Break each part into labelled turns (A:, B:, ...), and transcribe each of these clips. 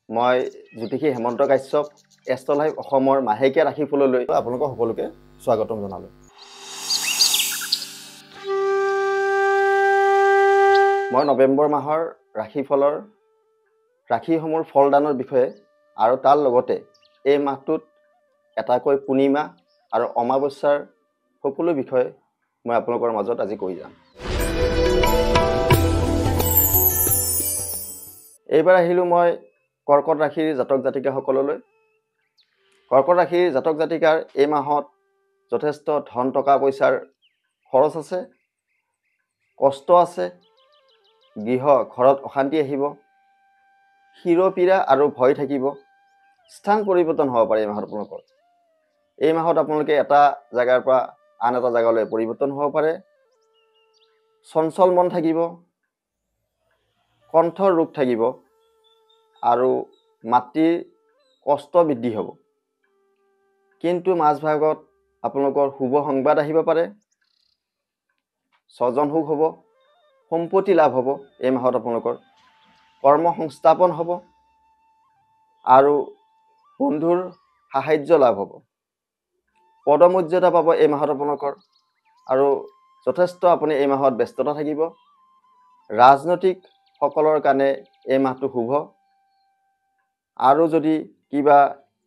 A: মই জ্যোতিষী Hemanta Kashyap astro live অসমৰ মাহেকীয়া ৰাশিফললৈ আপোনালোকক সকলোকে স্বাগতম জনালোঁ। মই নৱেম্বৰ মাহৰ ৰাশিফলৰ ৰাশিসমূহৰ ফলদানৰ বিষয়ে আৰু তাৰ লগতে এই মাহটোত এটাকৈ পূৰ্ণিমা আৰু অমাৱস্যাৰ সকলো বিষয়ে মই আপোনালোকৰ মাজত আজি কৈ যাম। এইবাৰ আহিলোঁ মই কৰ্কট ৰাশিৰ জাতক জাতিকাসকললৈ। কৰ্কট ৰাশিৰ জাতক জাতিকাৰ এই মাহত যথেষ্ট ধন টকা পইচাৰ খৰচ আছে, কষ্ট আছে, ঘৰত অশান্তি আহিব, শিৰপীড়া আৰু ভয় থাকিব, স্থান পৰিৱৰ্তন হ'ব পাৰে এই মাহত আপোনালোকৰ। এই মাহত আপোনালোকে এটা জেগাৰ পৰা আন এটা জেগালৈ পৰিৱৰ্তন হ'ব পাৰে, চঞ্চল মন থাকিব, কণ্ঠৰ ৰোগ থাকিব আৰু মাতৃৰ কষ্ট বৃদ্ধি হ'ব। কিন্তু মাজভাগত আপোনালোকৰ শুভ সংবাদ আহিব পাৰে, স্বজন সুখ হ'ব, সম্পত্তি লাভ হ'ব। এই মাহত আপোনালোকৰ কৰ্ম সংস্থাপন হ'ব আৰু বন্ধুৰ সাহায্য লাভ হ'ব, পদমৰ্যাদা পাব এই মাহত আপোনালোকৰ। আৰু যথেষ্ট আপুনি এই মাহত ব্যস্ততা থাকিব। ৰাজনৈতিক সকলৰ কাৰণে এই মাহটো শুভ। আৰু যদি কিবা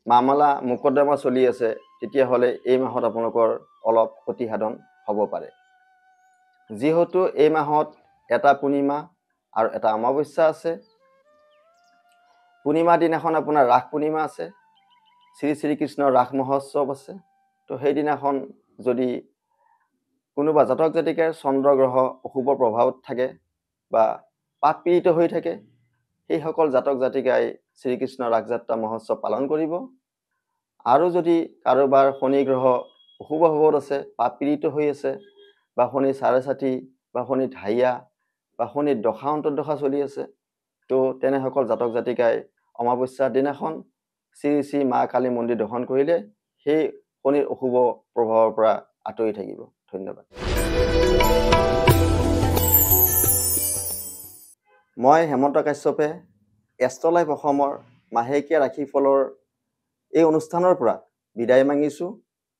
A: মামলা মোকদ্দমা চলি আছে তেতিয়াহ'লে এই মাহত আপোনালোকৰ অলপ ক্ষতিসাধন হ'ব পাৰে। যিহেতু এই মাহত এটা পূৰ্ণিমা আৰু এটা অমাৱস্যা আছে। পূৰ্ণিমাৰ দিনাখন আপোনাৰ ৰাস পূৰ্ণিমা আছে, শ্ৰী শ্ৰীকৃষ্ণৰ ৰাস মহোৎসৱ আছে। তো সেইদিনাখন যদি কোনোবা জাতক জাতিকাৰ চন্দ্ৰ গ্ৰহ অশুভ প্ৰভাৱত থাকে বা পাপ পীড়িত হৈ থাকে, সেইসকল জাতক জাতিকাই শ্ৰীকৃষ্ণৰ ৰাসযাত্ৰা মহোৎসৱ পালন কৰিব। আৰু যদি কাৰোবাৰ শনি গ্ৰহ অশুভ ভাৱত আছে, পাপ পীড়িত হৈ আছে, বা শনি চাৰে চাতি বা শনি ঢাইয়া বা শনিৰ দশা অন্তৰ্দশা চলি আছে, তো তেনেসকল জাতক জাতিকাই অমাৱস্যাৰ দিনাখন শ্ৰী শ্ৰী মা কালী মন্দিৰ দৰ্শন কৰিলে সেই শনিৰ অশুভ প্ৰভাৱৰ পৰা আঁতৰি থাকিব। ধন্যবাদ। মই হেমন্ত কাশ্যপে এষ্ট্ৰ লাইভ অসমৰ মাহেকীয়া ৰাশিফলৰ এই অনুষ্ঠানৰ পৰা বিদায় মাগিছোঁ।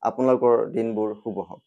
A: আপোনালোকৰ দিনবোৰ শুভ হওক।